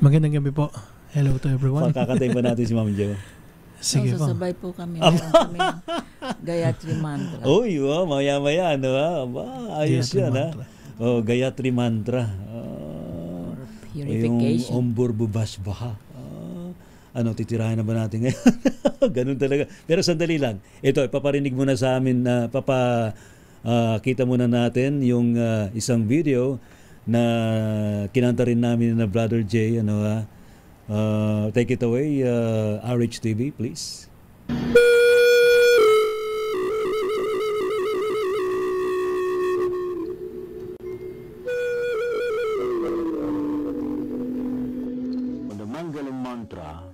Magandang gabi po. Hello to everyone. Kakatay ba natin si Ma'am Jo? Sige po. Sasabay po kami. Meron kami Gayatri Mantra. Uy, maya-maya, ano ha? Ayos Gayatri yan, ha? Mantra. Gayatri Mantra. Purification. Yung Ombur Bubasbaha. Titirahin na ba natin ngayon? Ganun talaga. Pero sandali lang. Ito, ipaparinig muna sa amin, kita muna natin yung isang video na kinanta rin namin na Brother Jay. Take it away, RHTV, please. The Mangalam mantra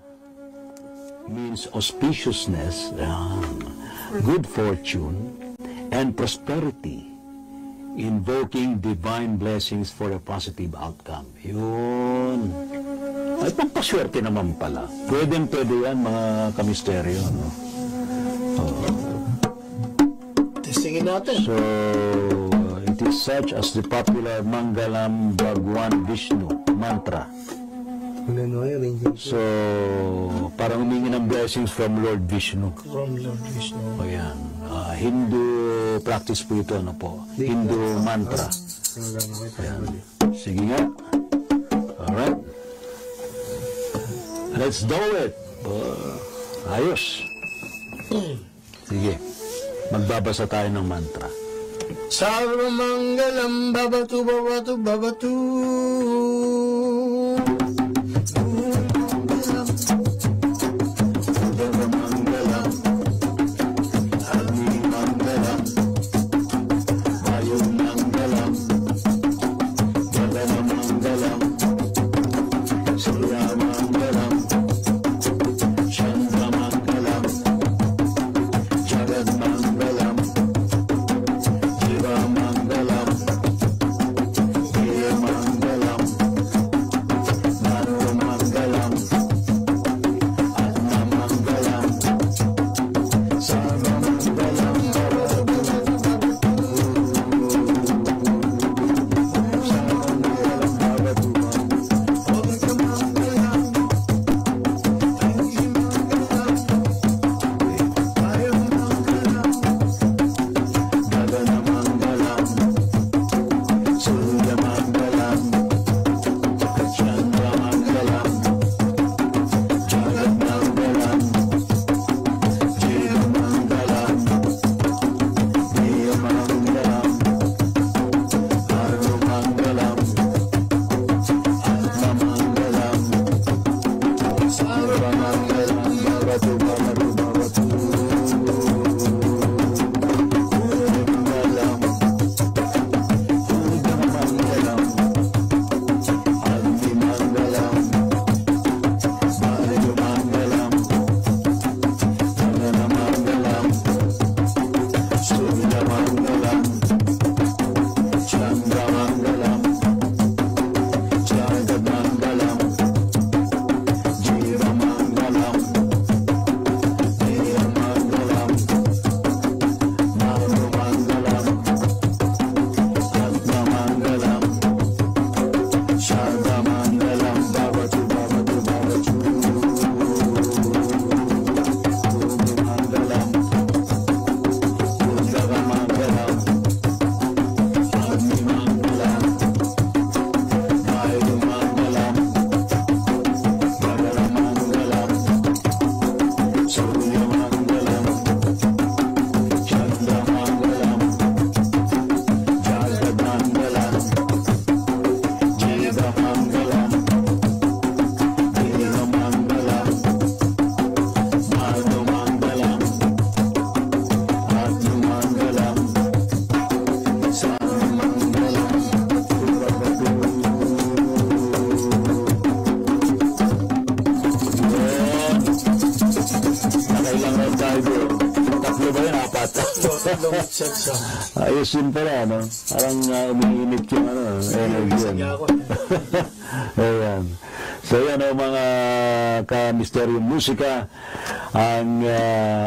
means auspiciousness, good fortune, and prosperity, invoking divine blessings for a positive outcome. Yun. Ay, pagpaswerte naman pala. Pwede yan, mga kamisteryo. No? Testingin natin. So, it is such as the popular Mangalam Bhagwan Vishnu mantra. So, parang humingi ng blessings from Lord Vishnu. From Lord Vishnu. O yan. Hindu practice po ito, Hindu mantra. Ayan. Sige nga. Alright. Let's do it. Ayos. Sige. Magbabasa tayo ng mantra. Sarvamangalam bhavatu bhavatu bhavatu. Ayos yun pala, no? Parang umiinit yung energy yan. Ayan. So yan mga ka-misteryong musika ang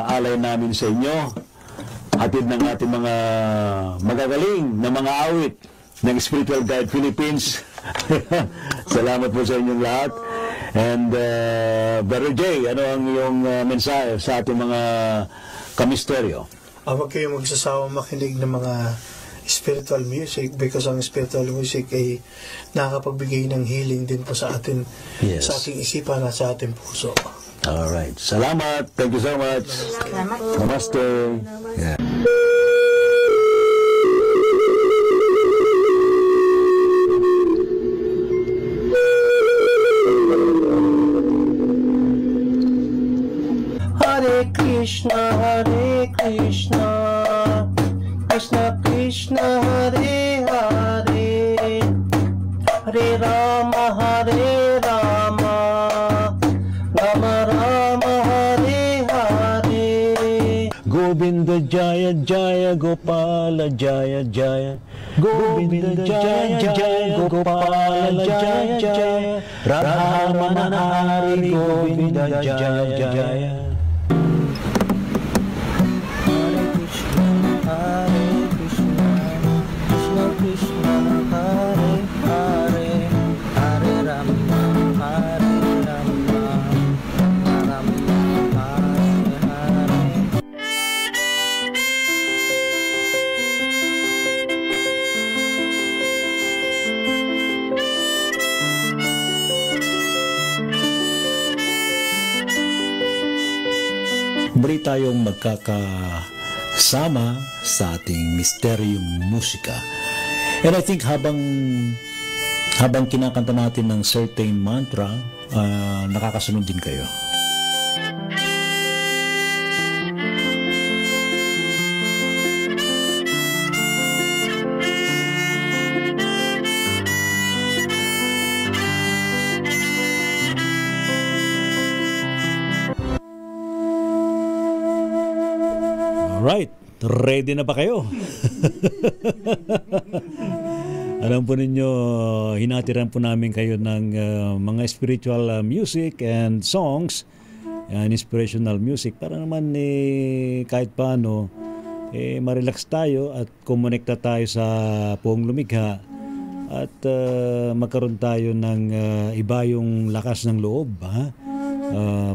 alay namin sa inyo. Hatid ng ating mga magagaling na mga awit ng Spiritual Guide Philippines. Salamat po sa inyong lahat. And Brother Jay, ano ang iyong mensahe sa ating mga kamisteryo? Huwag kayong magsasawang makinig ng mga spiritual music because ang spiritual music ay nakakapagbigay ng healing din po sa atin, Yes. sa ating isipan at sa ating puso. Alright. Salamat. Thank you so much. Salamat po. Namaste. Yeah. Hare Krishna, Krishna Krishna, Hare Hare, Hare Rama, Rama Rama, Hare Hare. Govinda Jaya Jaya Gopala Jaya Jaya Govinda Jaya Jaya Gopala Jaya Jaya Radha Manahari Govinda Jaya Jaya. Muli tayong magkakasama sa ating Mysterium Musika. And I think habang kinakanta natin ng certain mantra, nakakasunod din kayo. Alright, ready na ba kayo? Alam po ninyo, hinatiran po namin kayo ng mga spiritual music and songs and inspirational music para naman kahit paano ma-relax tayo at kumonekta tayo sa Poong Lumikha at magkaroon tayo ng iba yung lakas ng loob,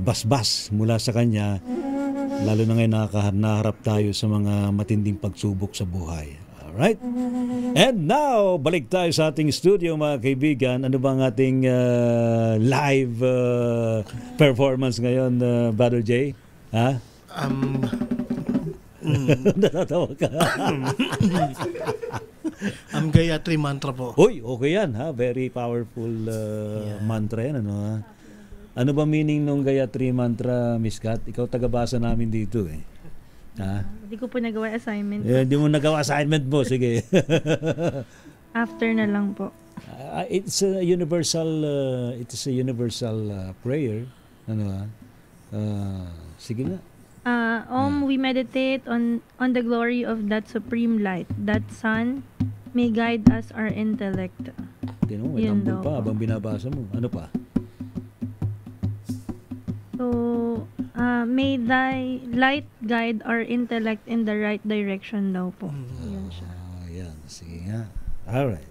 basbas mula sa Kanya. Lalo na ngayon naharap tayo sa mga matinding pagsubok sa buhay. Alright? And now, balik tayo sa ating studio mga kaibigan. Ano bang ating live performance ngayon, Brother Jay? Ha? Natatawa ka. Gayatri Mantra po. Uy, okay yan. Ha? Very powerful mantra yan. Ano, ha? Ano ba meaning nung Gayatri Mantra, Miss Kat? Ikaw tagabasa namin dito eh. Ha? Hindi ko po nagawa assignment. Hindi mo nagawa assignment mo. Sige. After na lang po. It's a universal prayer. Ano sige na. We meditate on the glory of that supreme light, that sun may guide us our intellect. Tingnan mo, may Yun tambol daw pa po. habang binabasa mo. Ano pa? So, may thy light guide our intellect in the right direction daw po. Yun siya. Yan. Sige nga. Alright.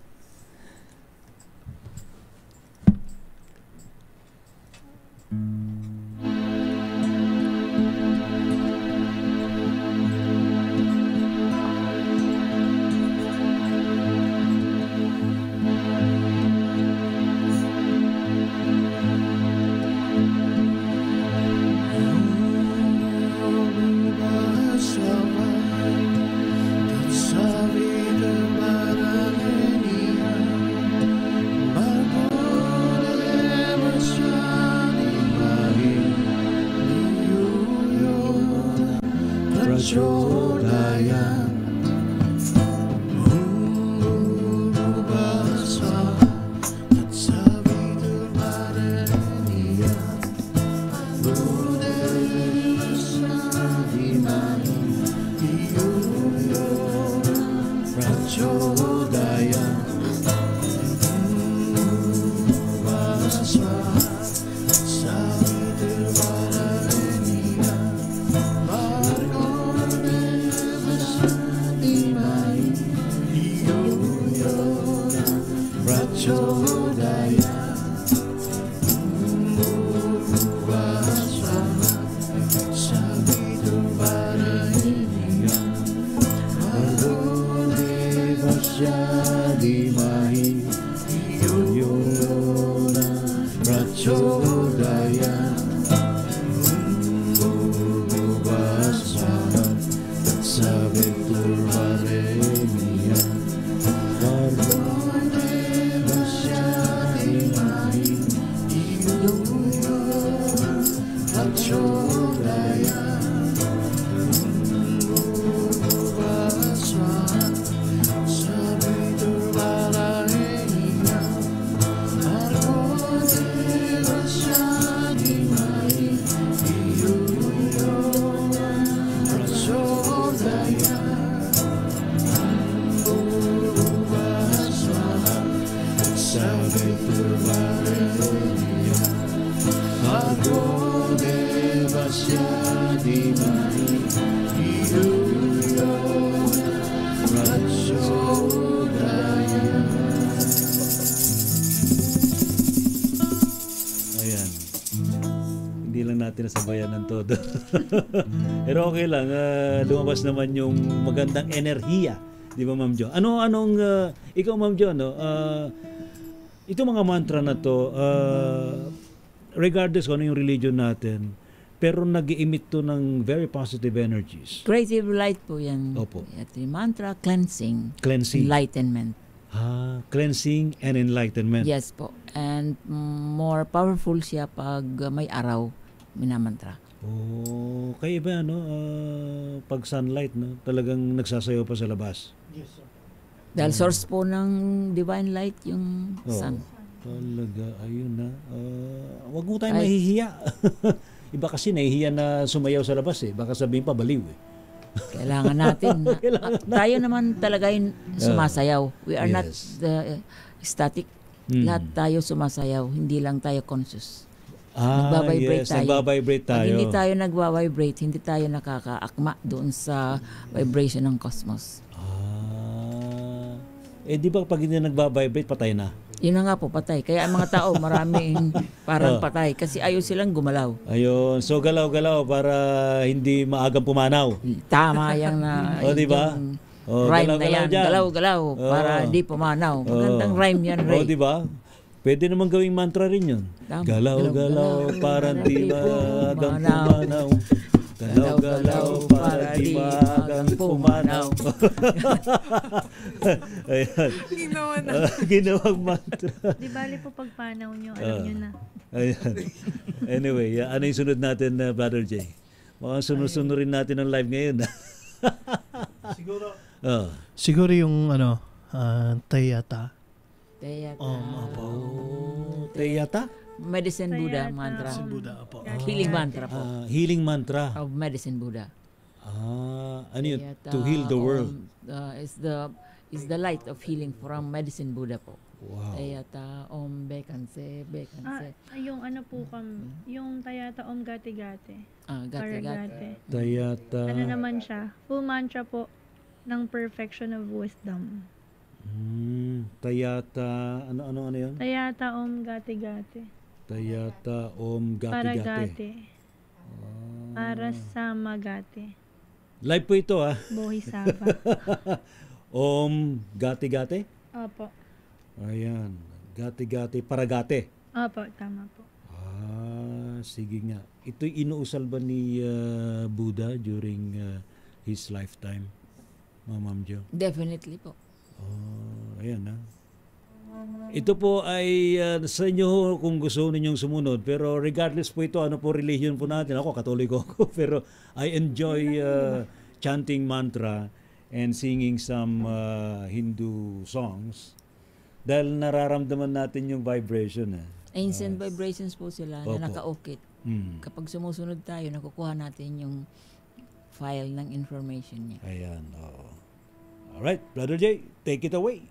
Ayan. Hindi lang natin nasabayan ng todo. Pero okay lang, lumabas naman yung magandang enerhiya, di ba Ma'am Jo? Ikaw Ma'am Jo, no? Itong mga mantra na to, regardless kung ano yung religion natin, pero nag-emit to ng very positive energies. Creative light po yan. Opo. Gayatri Mantra, cleansing, Cleansing. enlightenment. Cleansing and enlightenment. Yes po. And more powerful siya pag may araw, minamantra. Oh, kaya ba pag sunlight, no? Talagang nagsasayaw pa sa labas. Dahil source po ng divine light yung sun. Talaga, ayun na. Wag mo tayong Ay. mahihiya. Iba kasi nahihiya na sumayaw sa labas eh. Baka sabihin pa baliw eh. Kailangan natin. Tayo naman talaga yung sumasayaw. We are not Yes. the static. Lahat tayo sumasayaw. Hindi lang tayo conscious. Yes, Nagbabibrate tayo. nagbabibrate tayo. Pag hindi tayo nagbabibrate, hindi tayo nakakaakma doon sa vibration ng cosmos. Di ba pag hindi nagbabibrate, patay na? Yun na nga po, patay. Kaya ang mga tao, maraming parang patay. Kasi ayaw silang gumalaw. Ayun. So galaw-galaw para hindi maagang pumanaw. Tama yan na. Di ba? yung rhyme na yan. dyan. Galaw-galaw para di pumanaw. Magandang rhyme yan, Ray. Di ba? Pwede naman gawing mantra rin yun. Tama. Galaw-galaw para di maagang pumanaw. Galaw-galaw para di maagang pumanaw. Ayan. Ginawang mantra. Di bali po pagpanaw nyo, alam nyo na. Ayan. Anyway, ano yung sunod natin, Brother Jay? Mukhang sunod-sunod rin natin ang live ngayon. Siguro, Oh. siguro yung Tayata. Teyata. Teyata? Medicine Buddha Tayata. mantra. Si Buddha po. Healing mantra po. Healing mantra. Of Medicine Buddha. Ano yun? Teyata, To heal the world. Is the light of healing from Medicine Buddha po. Wow. Teyata Om Bekanse Bekanse. Yung ano po yung Tayata Om Gati Gati. Gati gati. Paragate. Tayata. Ano naman siya? Full mantra po ng perfection of wisdom. Tayata. Ano yun? Tayata Om Gati Gati. Tayata Om Gati Gati. Paragate. Para sa Magate. Live po ito Bodhisattva. Om Gati Gati. Opo. Ayan. Gati Gati. Paragate. Opo, tama po. Sige nga. Ito'y inuusal ba ni Buddha during his lifetime, Ma'am Jo? Definitely po. Ayan Ito po ay sa inyo kung gusto ninyong sumunod. Pero regardless po ito, ano po religion po natin. Ako, Katoliko ako. Pero I enjoy chanting mantra and singing some Hindu songs. Dahil nararamdaman natin yung vibration. Ancient vibrations po sila Opo. na nakaukit. Kapag sumusunod tayo, nakukuha natin yung file ng information niya. Ayan. Alright, Brother Jay, take it away.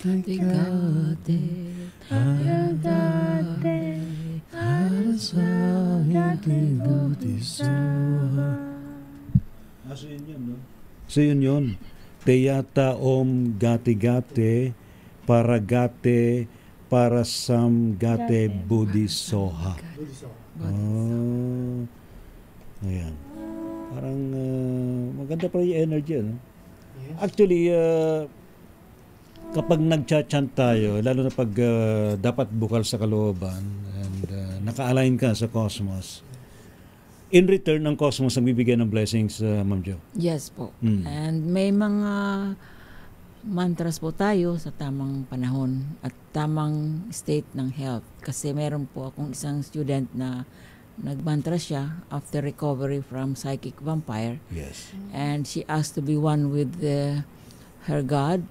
Tigate, Dati, dati buti soha. So yun yun, no? So yun yun. Teyata om gate-gate, para gate, para sam gate budi soha. Oh. Ayan. Parang maganda pa yung energy, no? Actually, kapag nagcha-chant tayo, lalo na pag dapat bukal sa kalooban and naka-align ka sa cosmos, in return, ang cosmos ang bibigyan ng blessings, Ma'am Jo. Yes po. Mm. And may mga mantras po tayo sa tamang panahon at tamang state ng health. Kasi meron po akong isang student na nagmantra siya after recovery from psychic vampire. Yes. And she asked to be one with her God.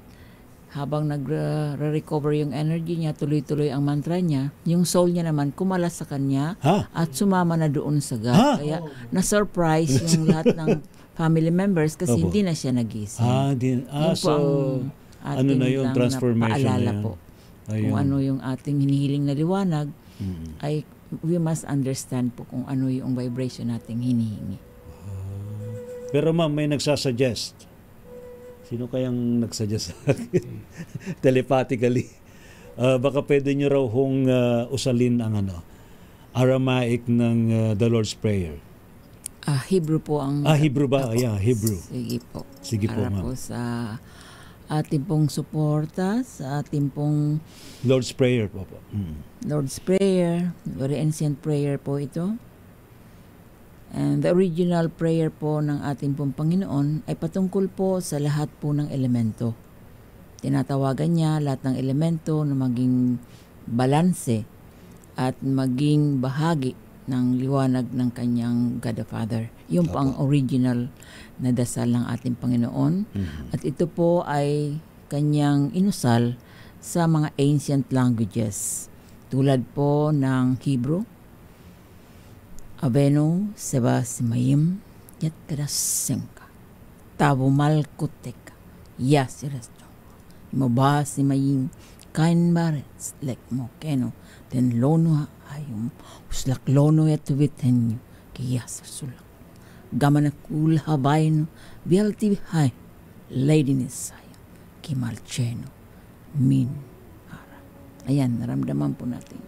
Habang nagre-recover yung energy niya, tuloy-tuloy ang mantra niya, yung soul niya naman kumalas sa kanya Ha? at sumama na doon sa God. Ha? Kaya na-surprise yung lahat ng family members kasi Opo. hindi na siya nagising. Yun po So, ano na yun, lang transformation paalala na yun. po. Ayun. Kung ano yung ating hinihiling na liwanag, Mm. ay we must understand po kung ano yung vibration nating hinihingi. Pero ma'am, may nagsasuggest. Sino kayang nagsuggest sa akin? Telepathically. Baka pwede nyo raw hong usalin ang Aramaic ng The Lord's Prayer. Hebrew po ang... Hebrew ba? Yeah, Hebrew. Sige po. Sige po, Para ma'am. po sa ating pong suporta, sa ating pong Lord's Prayer po. Lord's Prayer, very ancient prayer po ito. And the original prayer po ng ating pong Panginoon ay patungkol po sa lahat po ng elemento. Tinatawagan niya lahat ng elemento na maging balanse at maging bahagi ng liwanag ng kanyang God the Father. Yun po ang original na dasal ng ating Panginoon. At ito po ay kanyang inusal sa mga ancient languages. Tulad po ng Hebrew, Avenu Seba Simayim Yat Kadasenka Tabo Malkuteka Yasirasto Moba Simayim Kain Barets Lek Mokeno Ten Lono Ayum Uslak Lono Yatuwitenyo Kiyasasulang Gamanakul Habayno Bialti Hay Lady Nisaya Kimalcheno Min Ara. Ayan, naramdaman po natin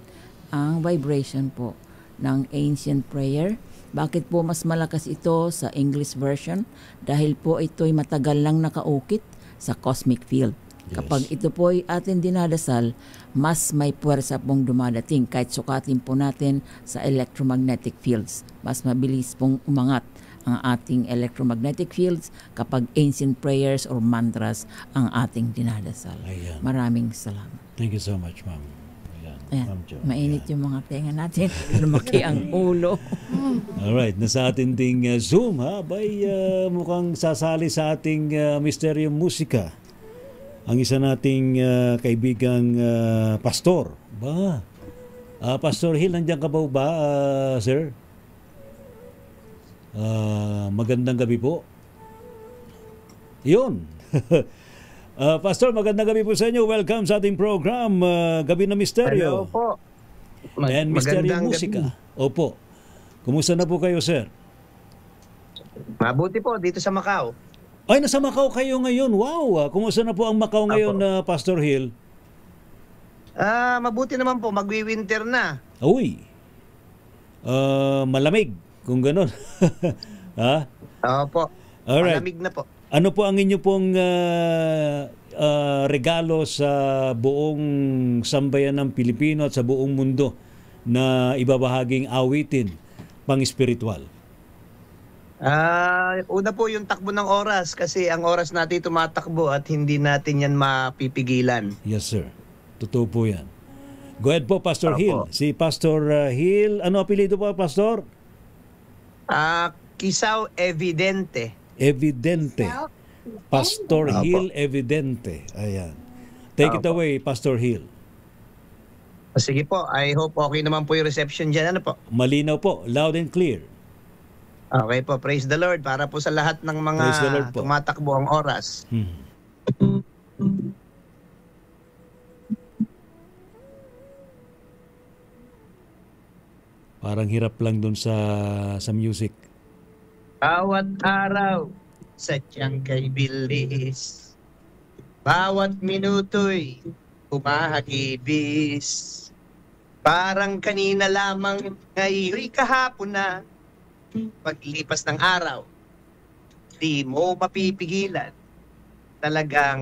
ang vibration po ng ancient prayer. Bakit po mas malakas ito sa English version? Dahil po ito'y matagal lang nakaukit sa cosmic field. Yes. Kapag ito po ay ating dinadasal, mas may puwersa pong dumadating kahit sukatin po natin sa electromagnetic fields. Mas mabilis pong umangat ang ating electromagnetic fields kapag ancient prayers or mantras ang ating dinadasal. Ayan. Maraming salamat. Thank you so much, ma'am. Ayan, Ma'am Jo. mainit yung mga tenga natin. Lumaki ang ulo. Alright, nasa ating Zoom mukhang sasali sa ating Misteryo Musika ang isa nating kaibigang pastor. Pastor Hill, nandiyan ka ba, sir? Magandang gabi po. Yun. Pastor, magandang gabi po sa inyo. Welcome sa ating program, Gabi na Misteryo. Hello po. And Misteryo Musika. Opo. Kumusta na po kayo, sir? Mabuti po dito sa Macau. Ay, nasa Macau kayo ngayon. Wow! Kumusta na po ang Macau ngayon, Pastor Hill? Mabuti naman po. Magwi-winter na. Uy! Malamig, kung gano'n. Ha? Opo. Alright. Malamig na po. Ano po ang inyo pong regalo sa buong sambayan ng Pilipino at sa buong mundo na ibabahaging awitin pang-espiritual? Una po yung takbo ng oras kasi ang oras natin tumatakbo at hindi natin yan mapipigilan. Yes, sir. Totoo po yan. Go ahead po, Pastor Opo. Hill. Si Pastor Hill, ano apelido po, Pastor? Kisaw Evidente. Evidente. Pastor Opo. Hill Evidente. Ayan. Take it Opo. away, Pastor Hill. Sige po, I hope okay naman po yung reception dyan. Ano po? Malinaw po, loud and clear. Okay po, praise the Lord. Para po sa lahat ng mga Praise the Lord po. tumatakbo ang oras. Parang hirap lang dun sa music. Bawat araw, sadyang kay bilis. Bawat minuto'y humahagibis. Parang kanina lamang, ngayon'y kahapon na. Paglipas ng araw, di mo mapipigilan. Talaga,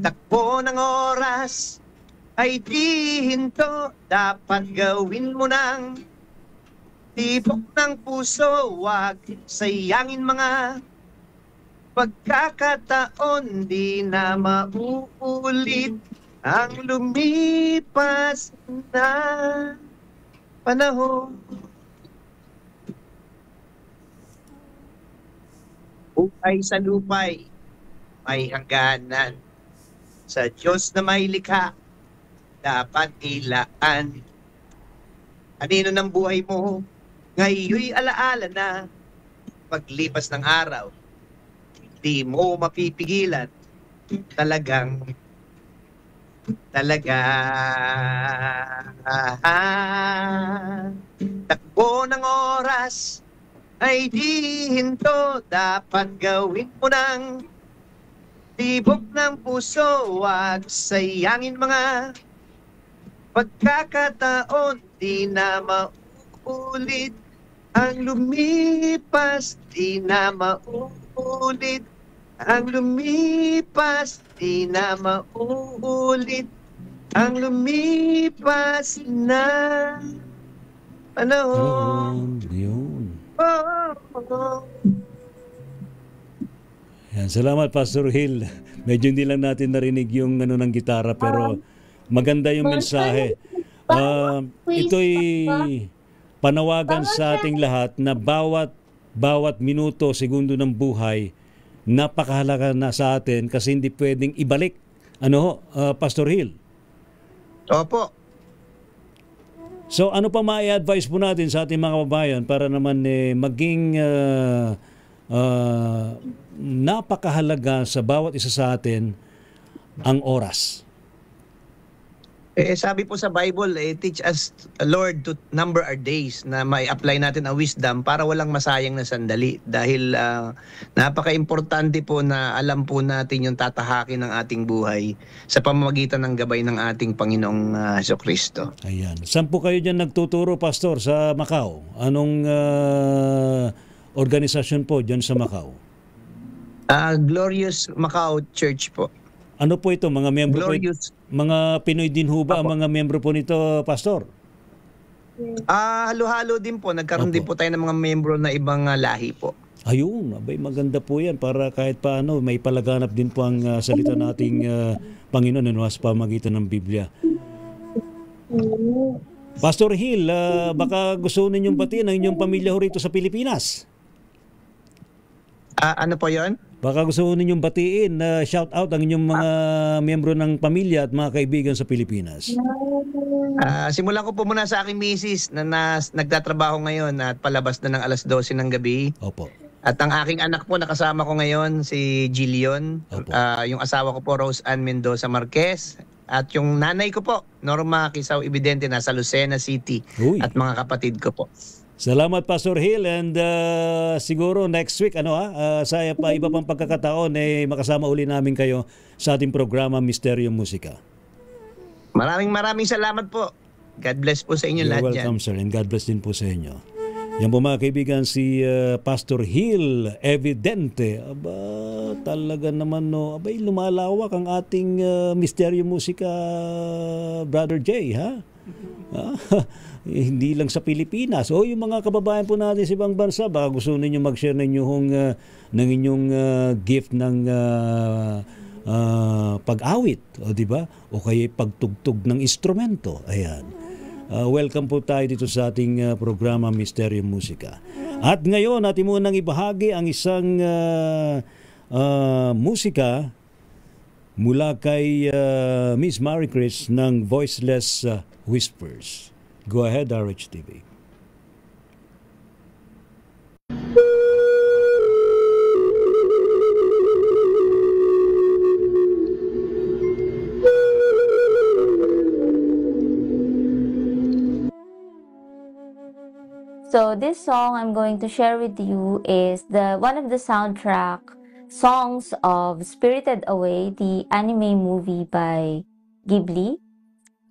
takbo ng oras ay di hinto. Dapat gawin mo ng tibok ng puso. Huwag sayangin mga pagkakataon, di na mauulit ang lumipas na panahon. Buhay sa lupay, may hangganan. Sa Diyos na may likha, dapat ilaan. Anino ng buhay mo, ngayon'y alaala na. Paglipas ng araw, di mo mapipigilan. Talaga, takbo ng oras ay di hinto. Dapat gawin mo ng tibok ng puso. Huwag sayangin mga pagkakataon, di na mauulit ang lumipas. Di na mauulit ang lumipas. Di na mauulit ang lumipas na panahon. Yun. Oh. Yan, salamat Pastor Hill. Medyo hindi lang natin narinig yung ng gitara pero maganda yung mensahe. Ito'y panawagan sa ating lahat na bawat minuto, segundo ng buhay napakahalaga na sa atin kasi hindi pwedeng ibalik. Pastor Hill? Opo. So ano pa ma-advise po natin sa ating mga kababayan para naman maging napakahalaga sa bawat isa sa atin ang oras? Sabi po sa Bible, teach us, Lord, to number our days, na may apply natin ang wisdom para walang masayang na sandali. Dahil napaka-importante po na alam po natin yung tatahakin ng ating buhay sa pamamagitan ng gabay ng ating Panginoong Jesucristo. Ayan. Saan po kayo dyan nagtuturo, Pastor, sa Macau? Anong organisasyon po dyan sa Macau? Glorious Macau Church po. Ano po ito? Mga miyembro Glorious. po, mga Pinoy din ho ba ang mga miyembro po nito, Pastor? Halo-halo din po. Nagkaroon Opo. din po tayo ng mga miyembro na ibang lahi po. Ayun, abay maganda po yan para kahit paano may palaganap din po ang salita nating Panginoon sa pamagitan ng Biblia. Pastor Hill, baka gusto ninyong batiin ang inyong pamilya ho rito sa Pilipinas. Ano po yon? Baka gusto ninyong batiin, shout out ang inyong mga miyembro ng pamilya at mga kaibigan sa Pilipinas. Simulan ko po muna sa aking misis na nagtatrabaho ngayon at palabas na ng alas 12 ng gabi. Opo. At ang aking anak po nakasama ko ngayon, si Jillion. Opo. Yung asawa ko po, Rose Ann Mendoza Marquez. At yung nanay ko po, Norma Kisaw Evidente, nasa Lucena City. Uy. At mga kapatid ko po. Salamat Pastor Hill, and siguro next week sa iba pang pagkakataon makasama uli namin kayo sa ating programa Misteryo Musika. Maraming salamat po. God bless po sa inyo You're lahat welcome, dyan. sir, and God bless din po sa inyo. Yan po mga kaibigan, si Pastor Hill Evidente. Aba, talaga naman abay lumalawak ang ating Misteryo Musika, Brother Jay, ha? Hindi lang sa Pilipinas. Yung mga kababayan po natin sa ibang bansa, baka gusto ninyo mag-share ng inyong gift ng pag-awit, di ba? O kaya pagtugtog ng instrumento. Ayan. Welcome po tayo dito sa ating programa Misteryo Musika. At ngayon, natin munang ibahagi ang isang musika mula kay Miss Marie Chris ng Voiceless Whispers. Go ahead, RHTV. So this song I'm going to share with you is one of the soundtrack songs of Spirited Away, the anime movie by Ghibli.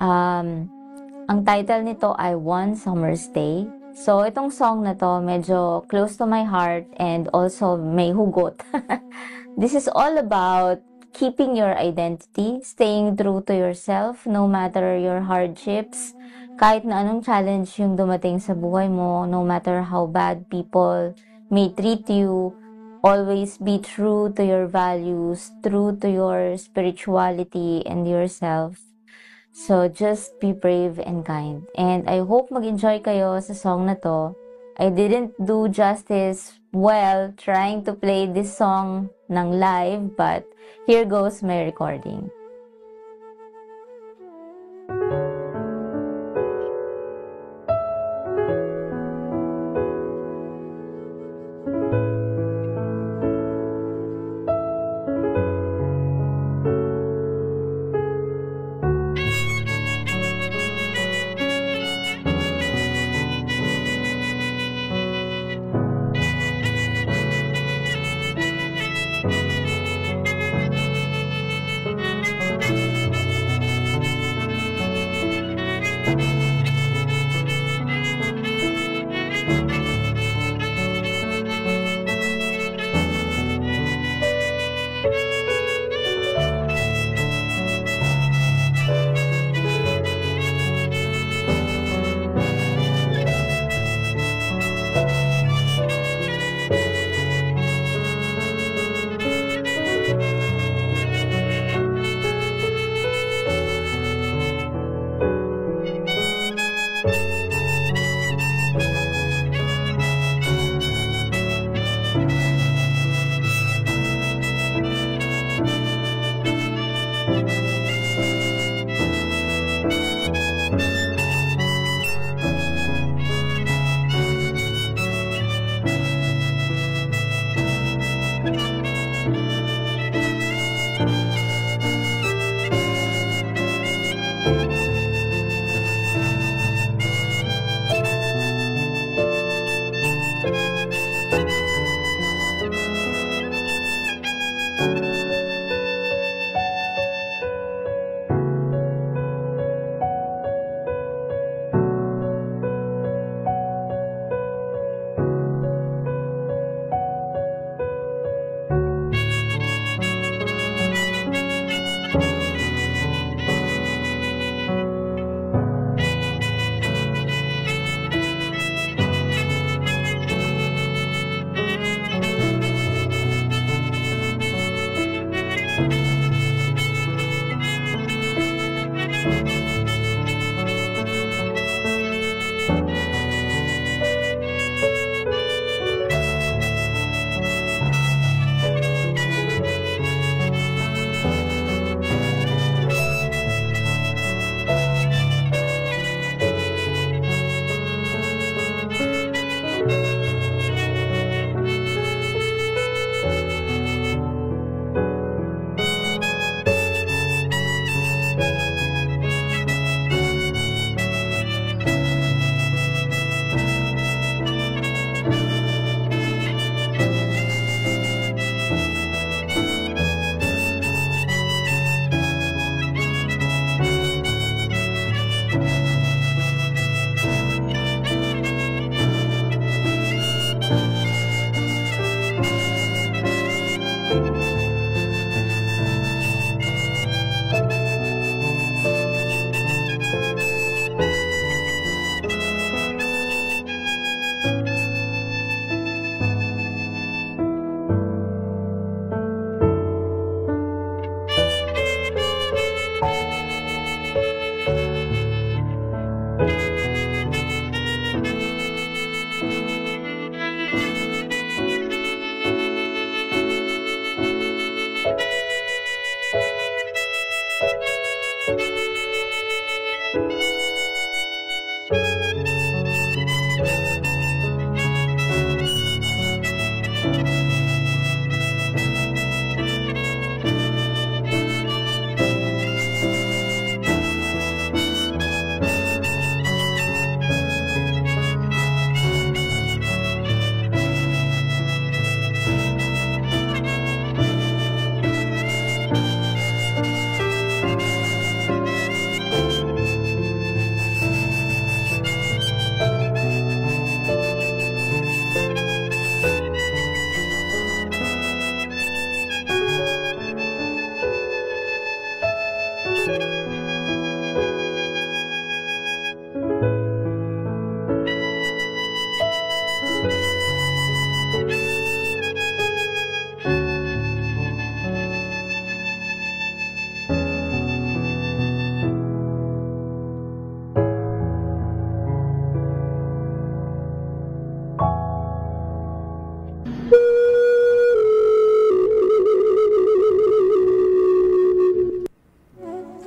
Ang title nito ay One Summer's Day. So itong song na to medyo close to my heart and also may hugot. This is all about keeping your identity, staying true to yourself no matter your hardships. Kahit na anong challenge yung dumating sa buhay mo, no matter how bad people may treat you, always be true to your values, true to your spirituality and yourself. So, just be brave and kind. And I hope mag-enjoy kayo sa song na to. I didn't do justice well trying to play this song ng live, but here goes my recording.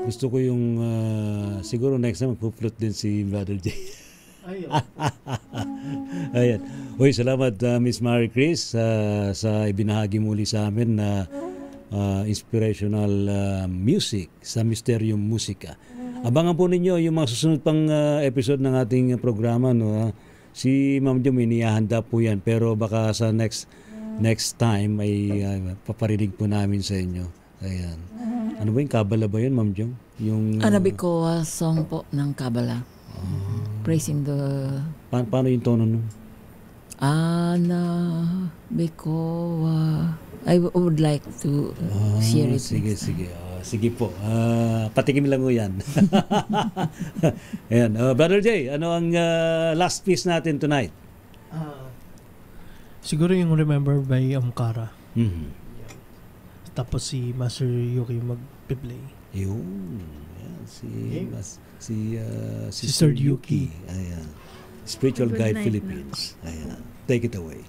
Gusto ko yung siguro next time magpo-flute din si Brother J. Ayan. Uy, salamat Miss Mary Chris sa ibinahagi muli sa amin na inspirational music sa Mysterium Musica. Abangan po ninyo yung mga susunod pang episode ng ating programa, no. Si Ma'am Jom inihahanda po yan, pero baka sa next time ay paparinig po namin sa inyo. Ayan. Ano ba yung Kabala ba yun, Ma'am Jom? Yung Anabikoa song po ng Kabbalah. Praising the... paano yung tono nun? Anabikoa. I would like to share it. Sige, sige. Sige po. Patikim lang mo yan. Ayan. Brother Jay, ano ang last piece natin tonight? Siguro yung Remember by Amkara. Mhm. Tapos si Master Yuki mag-play. Yun. Ayan, si Sister Yuki. Ayan. Spiritual Good Guide night Philippines. Ayan. Take it away.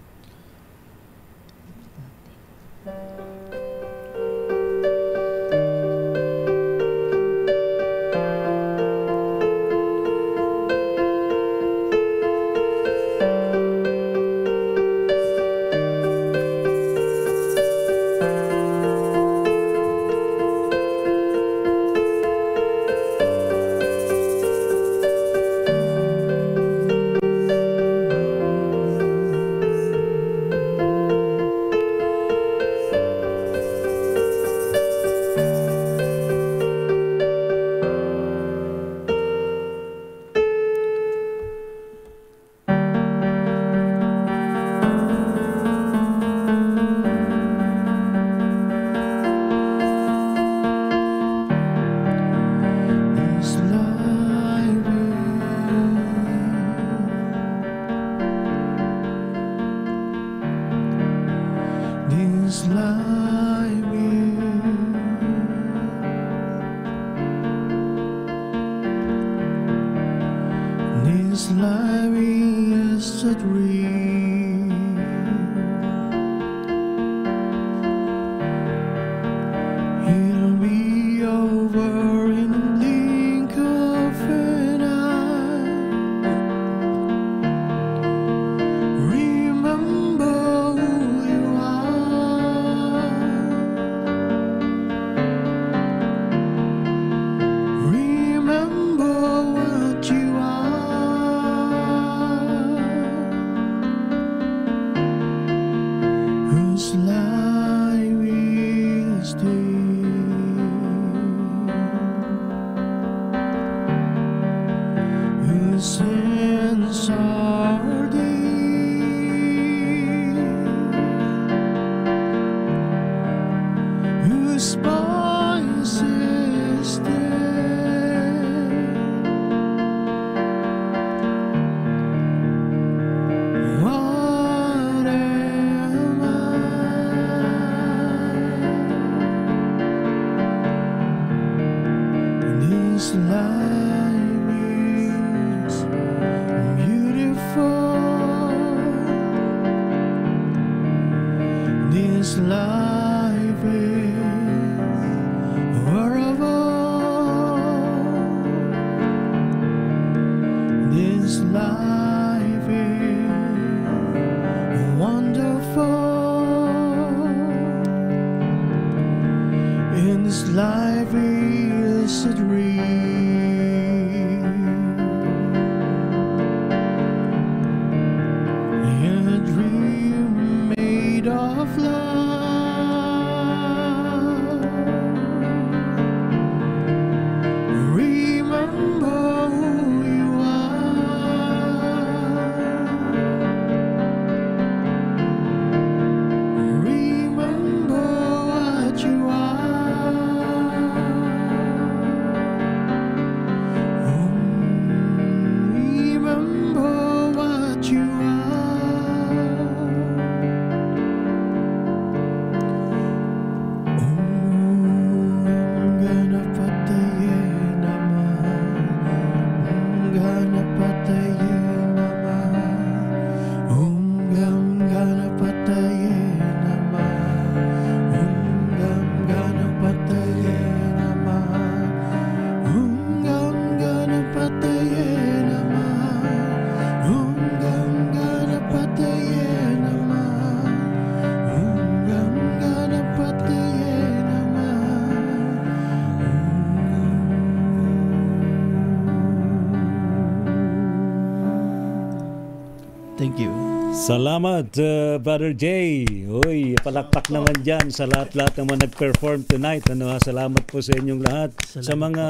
Salamat, Brother Jay. Uy, palakpak naman dyan sa lahat-lahat ng mga nag-perform tonight. Salamat po sa inyong lahat. Sa mga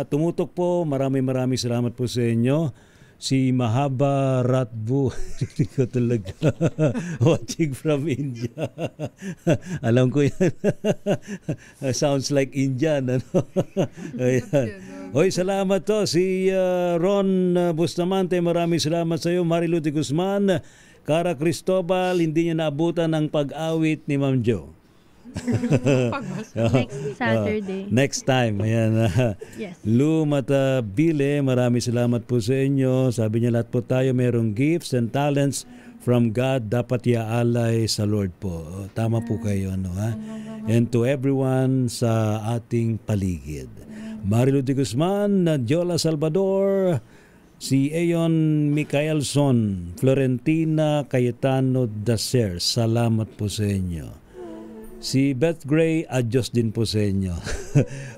tumutok po, maraming salamat po sa inyo. Si Mahaba Ratbu, hindi ko talaga, watching from India. Alam ko yan. Sounds like Indian. Ano? Ayan. Hoy, salamat to. Si Ron Bustamante, maraming salamat sa iyo. Marilu de Guzman, Cara Cristobal, hindi niya naabutan ang pag-awit ni Ma'am Jo. Next Saturday. Next time. Ayan. Yes. Lou Matabile, maraming salamat po sa inyo. Sabi niya lahat po tayo mayroong gifts and talents from God. Dapat iaalay sa Lord po. Tama po kayo. Ano, ha? And to everyone sa ating paligid. Marilu de Guzman, Jola Salvador, si Ayon Micaelson, Florentina Cayetano Dacer. Salamat po sa inyo. Si Beth Gray, adios din po sa inyo.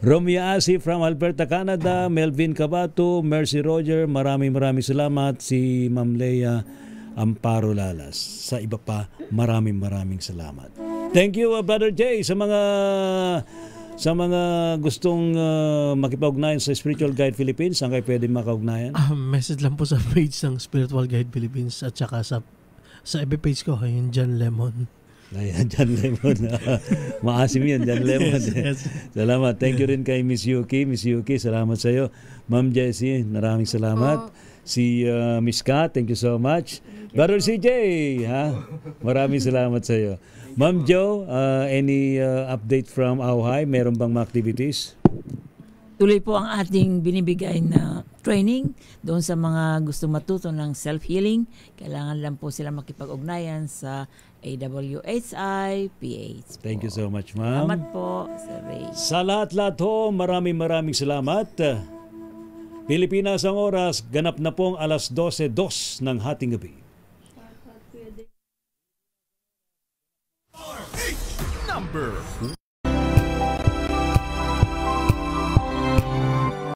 Romeo Asi from Alberta, Canada. Melvin Cabato, Mercy Roger, maraming salamat. Si Ma'am Leia Amparo Lalas. Sa iba pa, maraming salamat. Thank you, Brother Jay, sa mga gustong makipag-ugnayan sa Spiritual Guide Philippines. Saan kayo pwede makaugnayan? Message lang po sa page ng Spiritual Guide Philippines at saka sa FB page ko, yung John Lemon. Ayan, John Lemon. Maasim yan, John Lemon. Yes. Salamat. Thank you rin kay Miss Yuki. Miss Yuki, salamat sa iyo. Ma'am Jessie, maraming salamat. Si Miss Kat, thank you so much. Brother CJ, ha? Maraming salamat sa iyo. Ma'am Jo, any update from Auhay? Meron bang mga activities? Tuloy po ang ating binibigay na training doon sa mga gusto matuto ng self-healing. Kailangan lang po sila makipag-ugnayan sa AWHI PH po. Thank you so much, ma'am. Salamat po, Sir Ray. Sa lahat-lahat ho, maraming salamat. Pilipinas ang oras, ganap na pong alas 12:02 ng hating gabi. Number